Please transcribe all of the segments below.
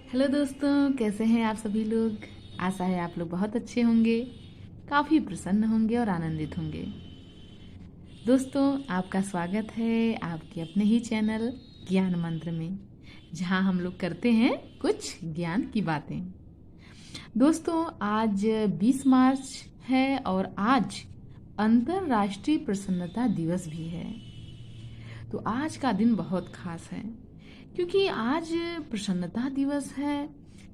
Hello दोस्तों, कैसे हैं आप सभी लोग। आशा है आप लोग बहुत अच्छे होंगे, काफ़ी प्रसन्न होंगे और आनंदित होंगे। दोस्तों, आपका स्वागत है आपके अपने ही चैनल ज्ञान मंत्र में, जहां हम लोग करते हैं कुछ ज्ञान की बातें। दोस्तों, आज 20 मार्च है और आज अंतर्राष्ट्रीय प्रसन्नता दिवस भी है। तो आज का दिन बहुत खास है क्योंकि आज प्रसन्नता दिवस है।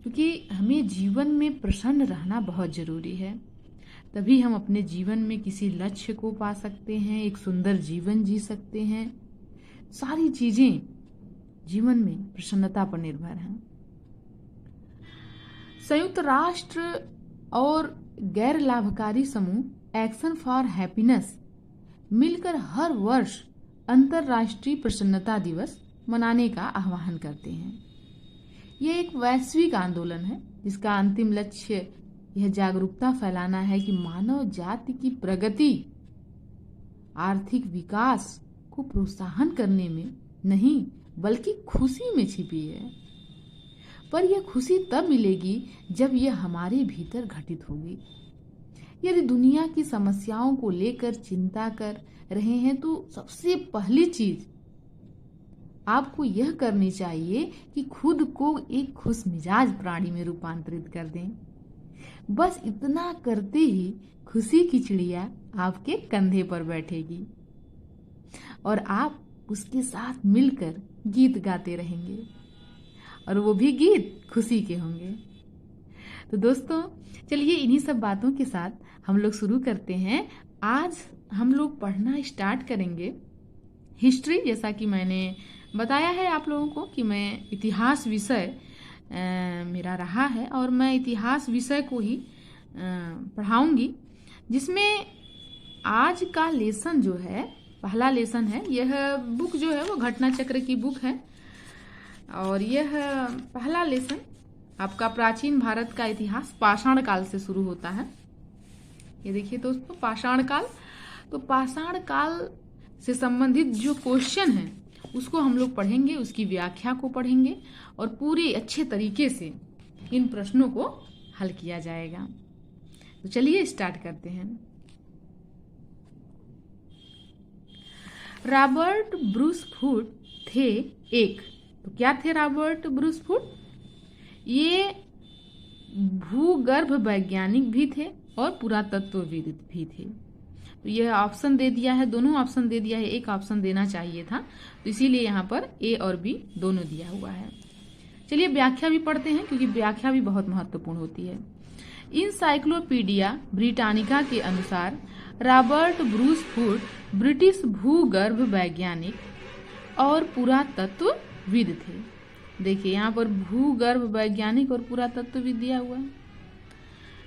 क्योंकि हमें जीवन में प्रसन्न रहना बहुत ज़रूरी है, तभी हम अपने जीवन में किसी लक्ष्य को पा सकते हैं, एक सुंदर जीवन जी सकते हैं। सारी चीज़ें जीवन में प्रसन्नता पर निर्भर हैं। संयुक्त राष्ट्र और गैर लाभकारी समूह एक्शन फॉर हैप्पीनेस मिलकर हर वर्ष अंतर्राष्ट्रीय प्रसन्नता दिवस मनाने का आह्वान करते हैं। यह एक वैश्विक आंदोलन है जिसका अंतिम लक्ष्य यह जागरूकता फैलाना है कि मानव जाति की प्रगति आर्थिक विकास को प्रोत्साहन करने में नहीं बल्कि खुशी में छिपी है। पर यह खुशी तब मिलेगी जब यह हमारे भीतर घटित होगी। यदि दुनिया की समस्याओं को लेकर चिंता कर रहे हैं तो सबसे पहली चीज आपको यह करनी चाहिए कि खुद को एक खुश मिजाज प्राणी में रूपांतरित कर दें। बस इतना करते ही खुशी की चिड़िया आपके कंधे पर बैठेगी और आप उसके साथ मिलकर गीत गाते रहेंगे, और वो भी गीत खुशी के होंगे। तो दोस्तों, चलिए इन्हीं सब बातों के साथ हम लोग शुरू करते हैं। आज हम लोग पढ़ना स्टार्ट करेंगे हिस्ट्री। जैसा कि मैंने बताया है आप लोगों को कि मैं इतिहास विषय मेरा रहा है और मैं इतिहास विषय को ही पढ़ाऊंगी, जिसमें आज का लेसन जो है, पहला लेसन है। यह बुक जो है वो घटना चक्र की बुक है और यह पहला लेसन आपका प्राचीन भारत का इतिहास पाषाण काल से शुरू होता है। ये देखिए दोस्तों, पाषाण काल। तो पाषाण काल से संबंधित जो क्वेश्चन है उसको हम लोग पढ़ेंगे, उसकी व्याख्या को पढ़ेंगे और पूरी अच्छे तरीके से इन प्रश्नों को हल किया जाएगा। तो चलिए स्टार्ट करते हैं। रॉबर्ट ब्रूस फूट थे एक। तो क्या थे रॉबर्ट ब्रूस फूट? ये भूगर्भ वैज्ञानिक भी थे और पुरातत्वविद भी थे। तो यह ऑप्शन दे दिया है, दोनों ऑप्शन दे दिया है, एक ऑप्शन देना चाहिए था, तो इसीलिए यहाँ पर ए और बी दोनों दिया हुआ है। चलिए व्याख्या भी पढ़ते हैं क्योंकि व्याख्या भी बहुत महत्वपूर्ण होती है। इनसाइक्लोपीडिया ब्रिटानिका के अनुसार रॉबर्ट ब्रूस फूट ब्रिटिश भूगर्भ वैज्ञानिक और पुरातत्वविद थे। देखिए यहाँ पर भूगर्भ वैज्ञानिक और पुरातत्वविद दिया हुआ है।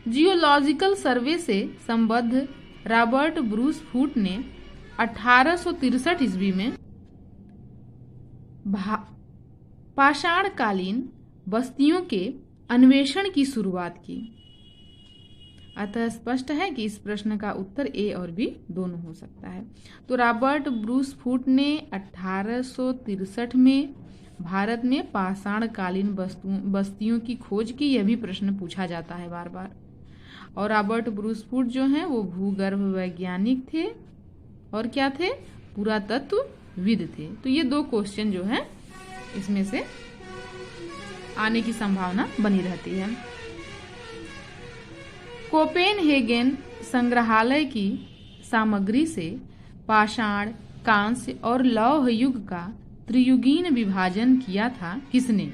जियोलॉजिकल सर्वे से संबद्ध रॉबर्ट ब्रूस फूट ने 1863 ईस्वी में पाषाणकालीन बस्तियों के अन्वेषण की शुरुआत की। अतः स्पष्ट है कि इस प्रश्न का उत्तर ए और बी दोनों हो सकता है। तो रॉबर्ट ब्रूस फूट ने 1863 में भारत में पाषाणकालीन बस्तियों की खोज की। यह भी प्रश्न पूछा जाता है बार बार। और रॉबर्ट ब्रूस फूट जो हैं वो भूगर्भ वैज्ञानिक थे और क्या थे? पुरातत्वविद थे। तो ये दो क्वेश्चन जो है इसमें से आने की संभावना बनी रहती है। कोपेनहेगन संग्रहालय की सामग्री से पाषाण, कांस्य और लौह युग का त्रियुगीन विभाजन किया था किसने?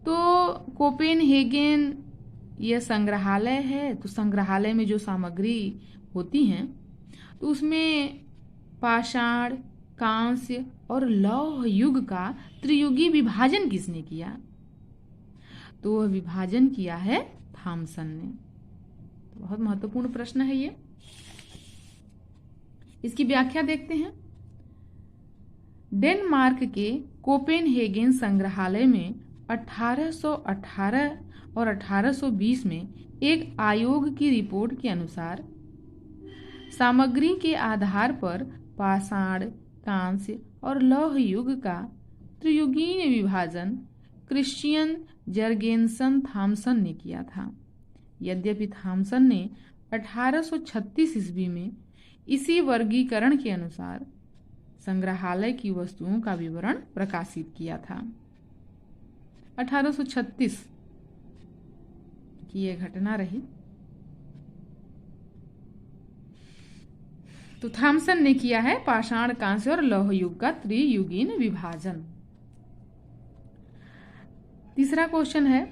तो कोपेनहेगन यह संग्रहालय है। तो संग्रहालय में जो सामग्री होती हैं तो उसमें पाषाण, कांस्य और लौह युग का त्रियुगी विभाजन किसने किया? तो वह विभाजन किया है थॉमसन ने। तो बहुत महत्वपूर्ण प्रश्न है ये। इसकी व्याख्या देखते हैं। डेनमार्क के कोपेनहेगन संग्रहालय में 1818 और 1820 में एक आयोग की रिपोर्ट के अनुसार सामग्री के आधार पर पाषाण, कांस्य और लौह युग का त्रियुगीन विभाजन क्रिश्चियन जर्गेनसन थॉमसन ने किया था। यद्यपि थॉमसन ने 1836 ईस्वी में इसी वर्गीकरण के अनुसार संग्रहालय की वस्तुओं का विवरण प्रकाशित किया था। 1836 की यह घटना रही। तो थॉमसन ने किया है पाषाण, कांस्य और लौह युग का त्रियुगीन विभाजन। तीसरा क्वेश्चन है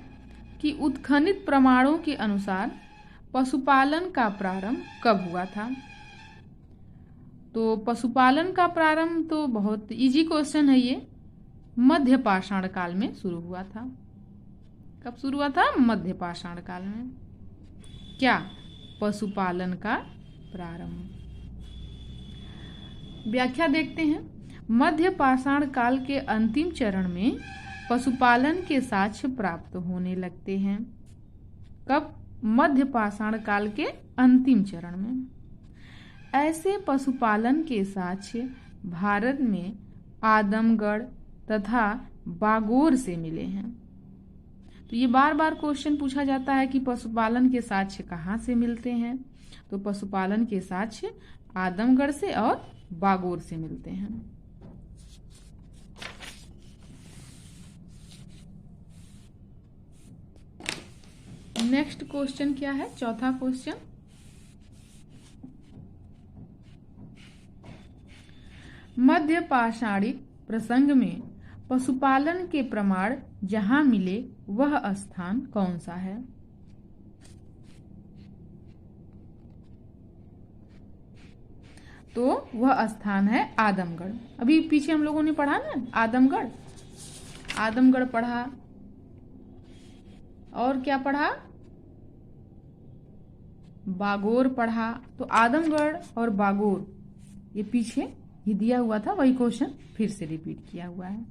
कि उत्खनित प्रमाणों के अनुसार पशुपालन का प्रारंभ कब हुआ था। तो पशुपालन का प्रारंभ तो बहुत इजी क्वेश्चन है, ये मध्य पाषाण काल में शुरू हुआ था। कब शुरू हुआ था? मध्य पाषाण काल में। क्या? पशुपालन का प्रारंभ। व्याख्या देखते हैं। मध्य पाषाण काल के अंतिम चरण में पशुपालन के साक्ष्य प्राप्त होने लगते हैं। कब? मध्य पाषाण काल के अंतिम चरण में। ऐसे पशुपालन के साक्ष्य भारत में आदमगढ़ तथा बागोर से मिले हैं। तो ये बार बार क्वेश्चन पूछा जाता है कि पशुपालन के साक्ष्य कहाँ से मिलते हैं। तो पशुपालन के साक्ष्य आदमगढ़ से और बागोर से मिलते हैं। नेक्स्ट क्वेश्चन क्या है? चौथा क्वेश्चन, मध्य पाषाणिक प्रसंग में पशुपालन के प्रमाण जहां मिले वह स्थान कौन सा है? तो वह स्थान है आदमगढ़। अभी पीछे हम लोगों ने पढ़ा ना आदमगढ़, आदमगढ़ पढ़ा और क्या पढ़ा? बागोर पढ़ा। तो आदमगढ़ और बागोर ये पीछे ही दिया हुआ था, वही क्वेश्चन फिर से रिपीट किया हुआ है।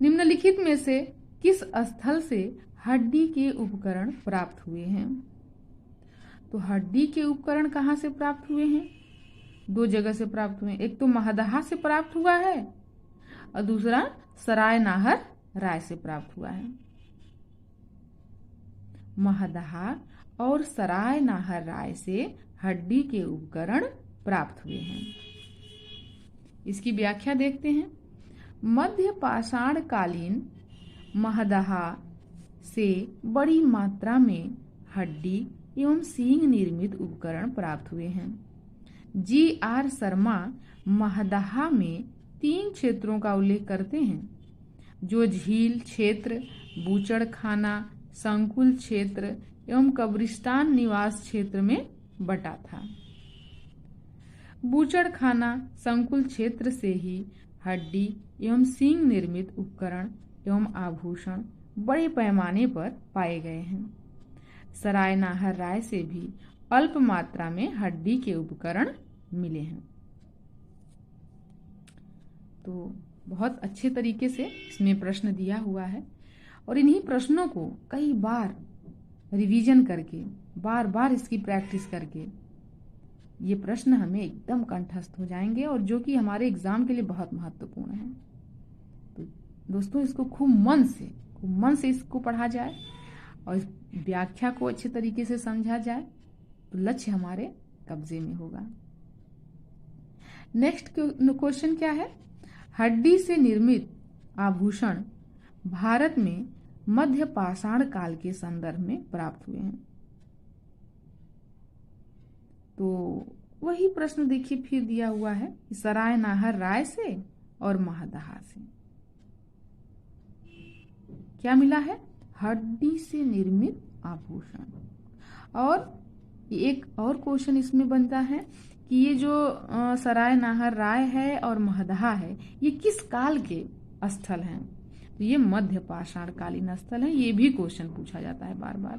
निम्नलिखित में से किस स्थल से हड्डी के उपकरण प्राप्त हुए हैं? तो हड्डी के उपकरण कहाँ से प्राप्त हुए हैं? दो जगह से प्राप्त हुए हैं। एक तो महदहा से प्राप्त हुआ है और दूसरा सराय नाहर राय से प्राप्त हुआ है। महदहा और सराय नाहर राय से हड्डी के उपकरण प्राप्त हुए हैं। इसकी व्याख्या देखते हैं। मध्य पाषाण कालीन महदहा से बड़ी मात्रा में हड्डी एवं सींग निर्मित उपकरण प्राप्त हुए हैं। जी.आर. शर्मा महदहा में 3 क्षेत्रों का उल्लेख करते हैं, जो झील क्षेत्र, बूचड़खाना, संकुल क्षेत्र एवं कब्रिस्तान निवास क्षेत्र में बटा था। बूचड़खाना संकुल क्षेत्र से ही हड्डी एवं सींग निर्मित उपकरण एवं आभूषण बड़े पैमाने पर पाए गए हैं। सराय नाहर राय से भी अल्प मात्रा में हड्डी के उपकरण मिले हैं। तो बहुत अच्छे तरीके से इसमें प्रश्न दिया हुआ है और इन्हीं प्रश्नों को कई बार रिवीजन करके, बार बार इसकी प्रैक्टिस करके ये प्रश्न हमें एकदम कंठस्थ हो जाएंगे और जो कि हमारे एग्जाम के लिए बहुत महत्वपूर्ण है। तो दोस्तों इसको खूब मन से इसको पढ़ा जाए और इस व्याख्या को अच्छे तरीके से समझा जाए तो लक्ष्य हमारे कब्जे में होगा। नेक्स्ट क्वेश्चन क्या है? हड्डी से निर्मित आभूषण भारत में मध्य पाषाण काल के संदर्भ में प्राप्त हुए हैं। तो वही प्रश्न देखिए फिर दिया हुआ है, सराय नाहर राय से और महदहा से क्या मिला है? हड्डी से निर्मित आभूषण। और एक और क्वेश्चन इसमें बनता है कि ये जो सराय नाहर राय है और महदहा है ये किस काल के स्थल हैं? तो ये मध्य पाषाण कालीन स्थल है। ये भी क्वेश्चन पूछा जाता है बार बार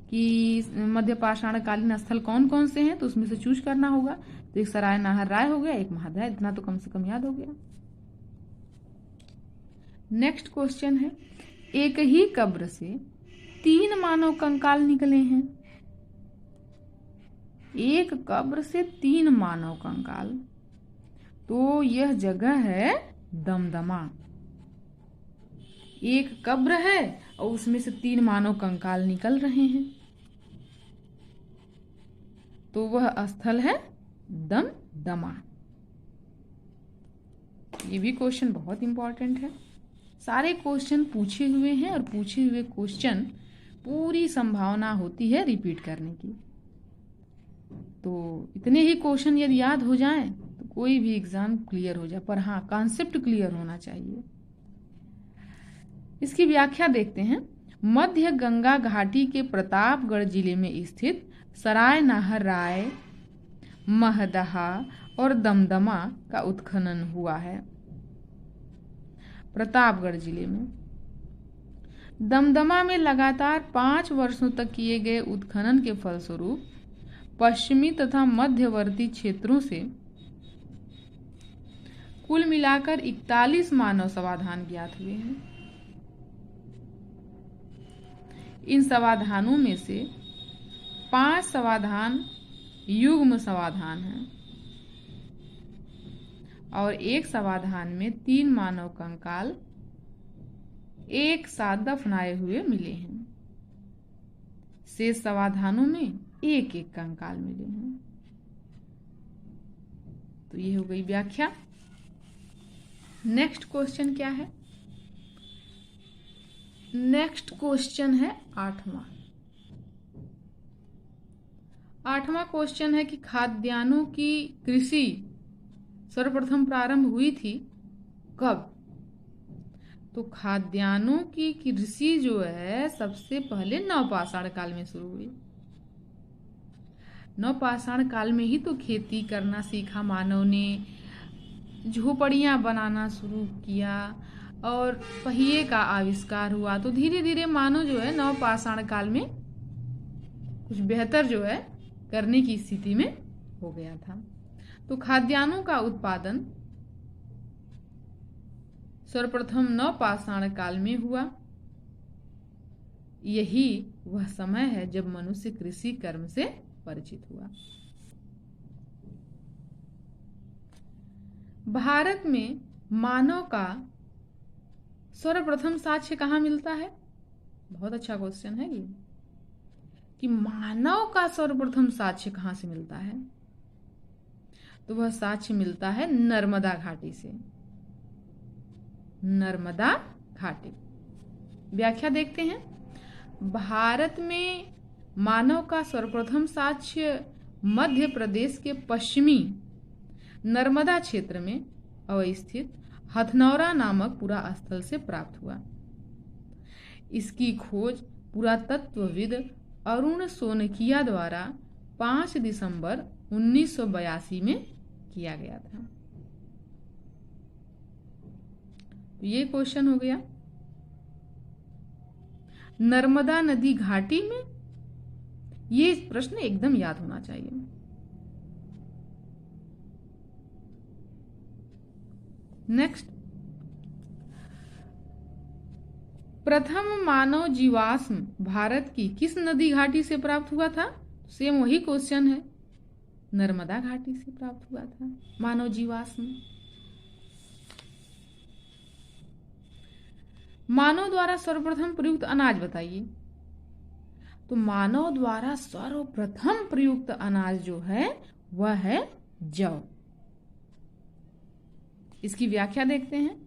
कि मध्य पाषाण कालीन स्थल कौन कौन से हैं, तो उसमें से चूज करना होगा। तो एक सराय नाहर राय हो गया, एक महदहा, इतना तो कम से कम याद हो गया। नेक्स्ट क्वेश्चन है, एक ही कब्र से 3 मानव कंकाल निकले हैं। एक कब्र से 3 मानव कंकाल, तो यह जगह है दमदमा। एक कब्र है और उसमें से 3 मानव कंकाल निकल रहे हैं, तो वह स्थल है दमदमा। ये भी क्वेश्चन बहुत इंपॉर्टेंट है। सारे क्वेश्चन पूछे हुए हैं और पूछे हुए क्वेश्चन पूरी संभावना होती है रिपीट करने की। तो इतने ही क्वेश्चन यदि याद हो जाएं तो कोई भी एग्जाम क्लियर हो जाए, पर हाँ कॉन्सेप्ट क्लियर होना चाहिए। इसकी व्याख्या देखते हैं। मध्य गंगा घाटी के प्रतापगढ़ जिले में स्थित सराय नाहर राय, महदहा और दमदमा का उत्खनन हुआ है। प्रतापगढ़ जिले में दमदमा में लगातार 5 वर्षों तक किए गए उत्खनन के फलस्वरूप पश्चिमी तथा मध्यवर्ती क्षेत्रों से कुल मिलाकर 41 मानव समाधान ज्ञात हुए हैं। इन समाधानों में से 5 समाधान युग्म समाधान हैं और एक समाधान में 3 मानव कंकाल एक साथ दफनाए हुए मिले हैं। शेष समाधानों में एक एक कंकाल मिले हैं। तो ये हो गई व्याख्या। नेक्स्ट क्वेश्चन क्या है? नेक्स्ट क्वेश्चन है 8वां क्वेश्चन है कि खाद्यान्नों की कृषि सर्वप्रथम प्रारंभ हुई थी कब? तो खाद्यान्नों की कृषि जो है सबसे पहले नवपाषाण काल में शुरू हुई। नवपाषाण काल में ही तो खेती करना सीखा मानव ने, झोपड़ियां बनाना शुरू किया और पहिए का आविष्कार हुआ। तो धीरे धीरे मानव जो है नवपाषाण काल में कुछ बेहतर जो है करने की स्थिति में हो गया था। तो खाद्यान्नों का उत्पादन सर्वप्रथम नवपाषाण काल में हुआ। यही वह समय है जब मनुष्य कृषि कर्म से परिचित हुआ। भारत में मानव का सर्वप्रथम साक्ष्य कहाँ मिलता है? बहुत अच्छा क्वेश्चन है ये कि मानव का सर्वप्रथम साक्ष्य कहाँ से मिलता है। तो वह साक्ष्य मिलता है नर्मदा घाटी से। नर्मदा घाटी। व्याख्या देखते हैं। भारत में मानव का सर्वप्रथम साक्ष्य मध्य प्रदेश के पश्चिमी नर्मदा क्षेत्र में अवस्थित हथनौरा नामक पुरास्थल से प्राप्त हुआ। इसकी खोज पुरातत्वविद अरुण सोनकिया द्वारा 5 दिसंबर 1982 में किया गया था। ये क्वेश्चन हो गया। नर्मदा नदी घाटी में, ये प्रश्न एकदम याद होना चाहिए। नेक्स्ट, प्रथम मानव जीवाश्म भारत की किस नदी घाटी से प्राप्त हुआ था? सेम वही क्वेश्चन है, नर्मदा घाटी से प्राप्त हुआ था मानव जीवाश्म। मानव द्वारा सर्वप्रथम प्रयुक्त अनाज बताइए। तो मानव द्वारा सर्वप्रथम प्रयुक्त अनाज जो है वह है जौ। इसकी व्याख्या देखते हैं।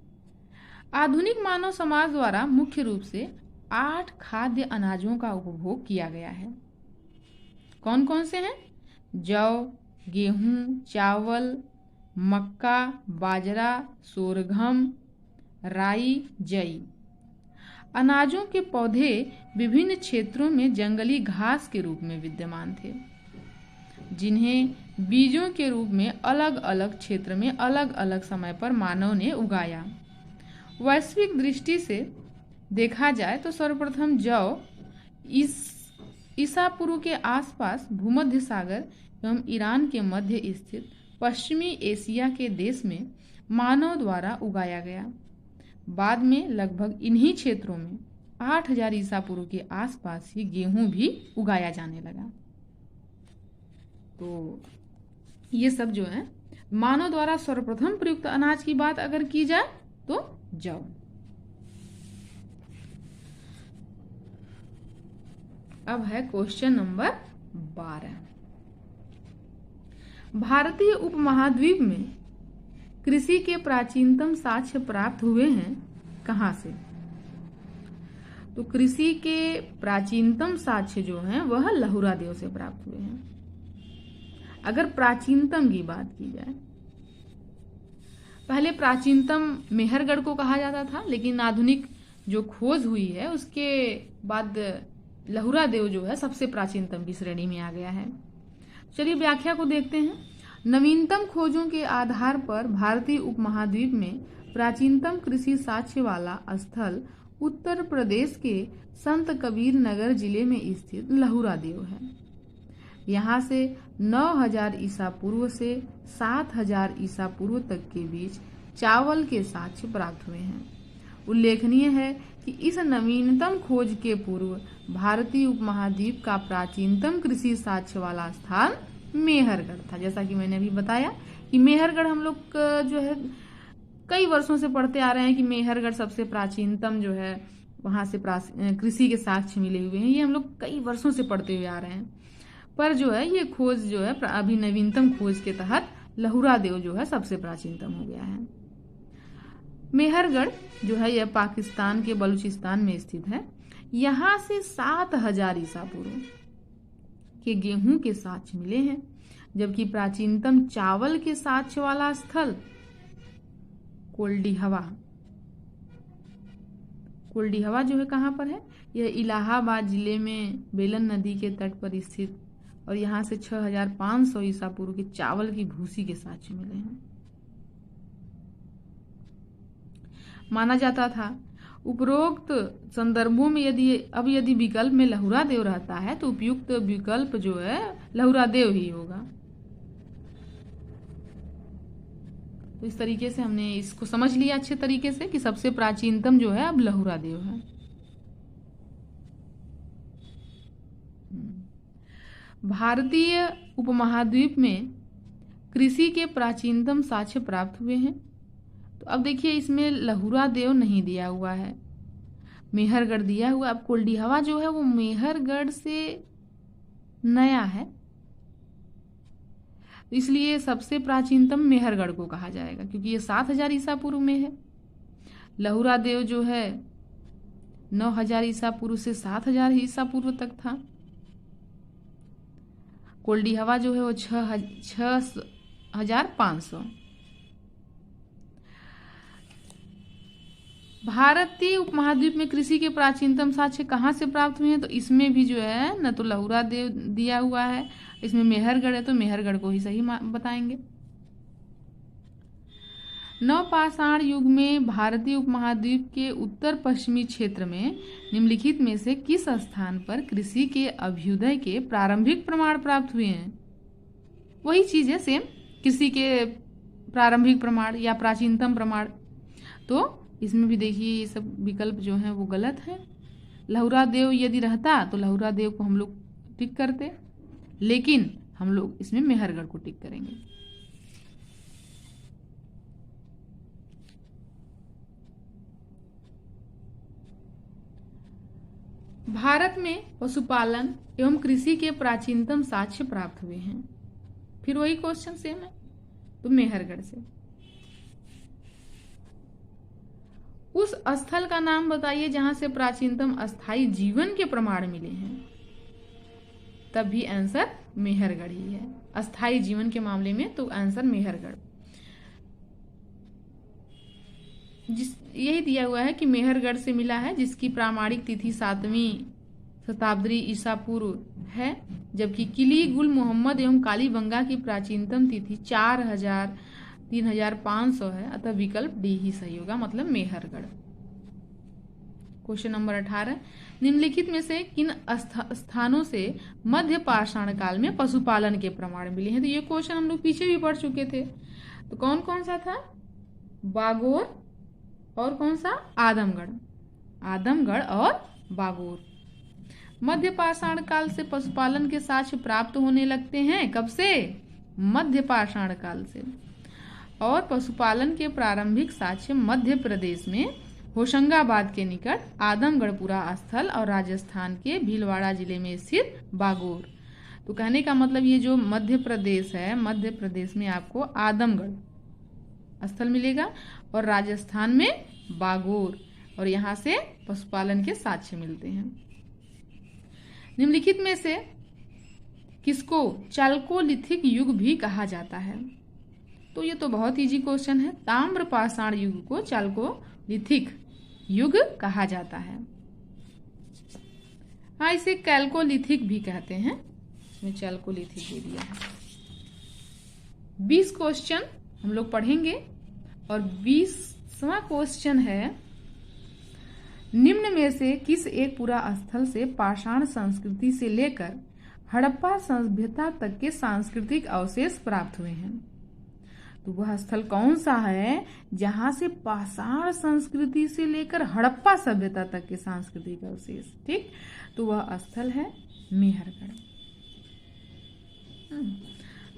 आधुनिक मानव समाज द्वारा मुख्य रूप से 8 खाद्य अनाजों का उपभोग किया गया है। कौन कौन से हैं? जौ, गेहूं, चावल, मक्का, बाजरा, सोरगम, राई, जई। अनाजों के पौधे विभिन्न क्षेत्रों में जंगली घास के रूप में विद्यमान थे, जिन्हें बीजों के रूप में अलग अलग क्षेत्र में अलग अलग समय पर मानव ने उगाया। वैश्विक दृष्टि से देखा जाए तो सर्वप्रथम जौ ईसा पूर्व के आसपास भूमध्य सागर एवं ईरान के मध्य स्थित पश्चिमी एशिया के देश में मानव द्वारा उगाया गया। बाद में लगभग इन्हीं क्षेत्रों में 8000 ईसा पूर्व के आसपास ही गेहूं भी उगाया जाने लगा। तो ये सब जो है मानव द्वारा सर्वप्रथम प्रयुक्त अनाज की बात अगर की जाए तो जौ। अब है क्वेश्चन नंबर 12। भारतीय उपमहाद्वीप में कृषि के प्राचीनतम साक्ष्य प्राप्त हुए हैं कहां से? तो कृषि के प्राचीनतम साक्ष्य जो हैं वह लहुरा देव से प्राप्त हुए हैं, अगर प्राचीनतम की बात की जाए। पहले प्राचीनतम मेहरगढ़ को कहा जाता था, लेकिन आधुनिक जो खोज हुई है उसके बाद लहुरा देव जो है सबसे प्राचीनतम की श्रेणी में आ गया है। चलिए व्याख्या को देखते हैं। नवीनतम खोजों के आधार पर भारतीय उपमहाद्वीप में प्राचीनतम कृषि साक्ष्य वाला स्थल उत्तर प्रदेश के संत कबीर नगर जिले में स्थित लहुरा देव है। यहाँ से 9000 ईसा पूर्व से 7000 ईसा पूर्व तक के बीच चावल के साक्ष्य प्राप्त हुए हैं। उल्लेखनीय है कि इस नवीनतम खोज के पूर्व भारतीय उपमहाद्वीप का प्राचीनतम कृषि साक्ष्य वाला स्थान मेहरगढ़ था। जैसा कि मैंने अभी बताया कि मेहरगढ़ हम लोग जो है कई वर्षों से पढ़ते आ रहे हैं कि मेहरगढ़ सबसे प्राचीनतम जो है वहां से कृषि के साक्ष्य मिले हुए हैं। ये हम लोग कई वर्षों से पढ़ते हुए आ रहे हैं, पर जो है ये खोज जो है अभी नवीनतम खोज के तहत लहुरा देव जो है सबसे प्राचीनतम हो गया है। मेहरगढ़ जो है यह पाकिस्तान के बलूचिस्तान में स्थित है। यहाँ से 7000 ईसा पूर्व के गेहूं के साक्ष्य मिले हैं, जबकि प्राचीनतम चावल के साक्ष्य वाला स्थल कोल्डिहवा जो है कहाँ पर है? यह इलाहाबाद जिले में बेलन नदी के तट पर स्थित, और यहाँ से 6500 ईसा पूर्व के चावल की भूसी के साक्ष्य मिले हैं। माना जाता था उपरोक्त संदर्भों में यदि विकल्प में लहुरा देव रहता है तो उपयुक्त विकल्प जो है लहुरा देव ही होगा। तो इस तरीके से हमने इसको समझ लिया अच्छे तरीके से कि सबसे प्राचीनतम जो है अब लहुरा देव है। भारतीय उपमहाद्वीप में कृषि के प्राचीनतम साक्ष्य प्राप्त हुए हैं। तो अब देखिए इसमें लहुरा देव नहीं दिया हुआ है, मेहरगढ़ दिया हुआ। अब कोल्डिहवा जो है वो मेहरगढ़ से नया है, तो इसलिए सबसे प्राचीनतम मेहरगढ़ को कहा जाएगा क्योंकि ये 7000 ईसा पूर्व में है। लहुरा देव जो है 9000 ईसा पूर्व से 7000 ईसा पूर्व तक था। कोल्डिहवा जो है वो 6500। भारतीय उपमहाद्वीप में कृषि के प्राचीनतम साक्ष्य कहाँ से प्राप्त हुए हैं? तो इसमें भी जो है न तो लहुरा देव दिया हुआ है, इसमें मेहरगढ़ है तो मेहरगढ़ को ही सही बताएंगे। नवपाषाण युग में भारतीय उपमहाद्वीप के उत्तर पश्चिमी क्षेत्र में निम्नलिखित में से किस स्थान पर कृषि के अभ्युदय के प्रारंभिक प्रमाण प्राप्त हुए हैं? वही चीज है सेम, कृषि के प्रारंभिक प्रमाण या प्राचीनतम प्रमाण। तो इसमें भी देखिए ये सब विकल्प जो हैं वो गलत है। लहुरा देव यदि रहता तो लहुरा देव को हम लोग टिक करते, लेकिन हम लोग इसमें मेहरगढ़ को टिक करेंगे। भारत में पशुपालन एवं कृषि के प्राचीनतम साक्ष्य प्राप्त हुए हैं। फिर वही क्वेश्चन सेम है, तो मेहरगढ़ से। उस स्थल का नाम बताइए जहां से प्राचीनतम अस्थायी जीवन के प्रमाण मिले हैं। तब भी आंसर मेहरगढ़ ही है अस्थायी जीवन के मामले में, तो आंसर मेहरगढ़। यही दिया हुआ है कि मेहरगढ़ से मिला है, जिसकी प्रामाणिक तिथि 7वीं शताब्दी ईसा पूर्व है, जबकि किली गुल मोहम्मद एवं कालीबंगा की प्राचीनतम तिथि 3500 है। अतः विकल्प डी ही सही होगा, मतलब मेहरगढ़। क्वेश्चन नंबर 18, निम्नलिखित में से किन स्थानों से मध्य पाषाण काल में पशुपालन के प्रमाण मिले हैं? तो ये क्वेश्चन हम लोग पीछे भी पढ़ चुके थे। तो कौन कौन सा था? बागोर और कौन सा? आदमगढ़ और बागोर। मध्य पाषाण काल से पशुपालन के साक्ष्य प्राप्त होने लगते हैं। कब से? मध्य पाषाण काल से। और पशुपालन के प्रारंभिक साक्ष्य मध्य प्रदेश में होशंगाबाद के निकट आदमगढ़पुरा स्थल और राजस्थान के भीलवाड़ा जिले में स्थित बागोर। तो कहने का मतलब ये जो मध्य प्रदेश है, मध्य प्रदेश में आपको आदमगढ़ स्थल मिलेगा और राजस्थान में बागोर, और यहाँ से पशुपालन के साक्ष्य मिलते हैं। निम्नलिखित में से किसको चालकोलिथिक युग भी कहा जाता है? तो ये तो बहुत इजी क्वेश्चन है। ताम्र पाषाण युग को चालकोलिथिक युग कहा जाता है। हाँ, इसे कैल्कोलिथिक भी कहते हैं। इसमें चालकोलिथिक दे दिया है। 20 क्वेश्चन हम लोग पढ़ेंगे और 20वां क्वेश्चन है, निम्न में से किस एक पुरा स्थल से पाषाण संस्कृति से लेकर हड़प्पा सभ्यता तक के सांस्कृतिक अवशेष प्राप्त हुए हैं? तो वह स्थल कौन सा है जहां से पाषाण संस्कृति से लेकर हड़प्पा सभ्यता तक के सांस्कृतिक अवशेष? ठीक, तो वह स्थल है मेहरगढ़।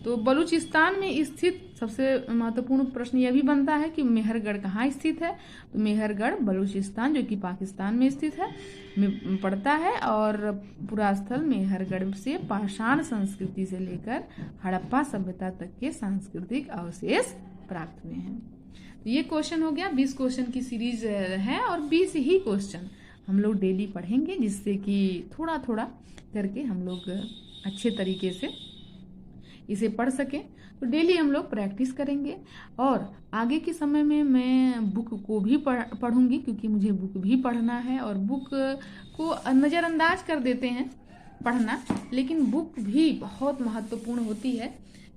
तो बलूचिस्तान में स्थित सबसे महत्वपूर्ण प्रश्न यह भी बनता है कि मेहरगढ़ कहाँ स्थित है? तो मेहरगढ़ बलूचिस्तान, जो कि पाकिस्तान में स्थित है, में पड़ता है, और पूरा स्थल मेहरगढ़ से पाषाण संस्कृति से लेकर हड़प्पा सभ्यता तक के सांस्कृतिक अवशेष प्राप्त हुए हैं। तो ये क्वेश्चन हो गया। 20 क्वेश्चन की सीरीज है और 20 ही क्वेश्चन हम लोग डेली पढ़ेंगे, जिससे कि थोड़ा थोड़ा करके हम लोग अच्छे तरीके से इसे पढ़ सकें। तो डेली हम लोग प्रैक्टिस करेंगे और आगे के समय में मैं बुक को भी पढ़ूंगी, क्योंकि मुझे बुक भी पढ़ना है। और बुक को नज़रअंदाज कर देते हैं पढ़ना, लेकिन बुक भी बहुत महत्वपूर्ण होती है,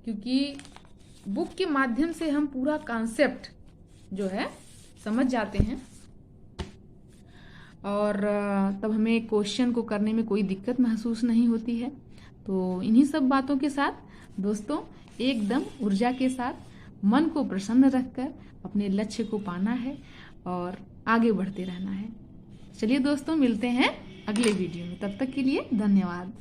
क्योंकि बुक के माध्यम से हम पूरा कॉन्सेप्ट जो है समझ जाते हैं और तब हमें क्वेश्चन को करने में कोई दिक्कत महसूस नहीं होती है। तो इन्हीं सब बातों के साथ दोस्तों, एकदम ऊर्जा के साथ मन को प्रसन्न रखकर अपने लक्ष्य को पाना है और आगे बढ़ते रहना है। चलिए दोस्तों, मिलते हैं अगले वीडियो में। तब तक के लिए धन्यवाद।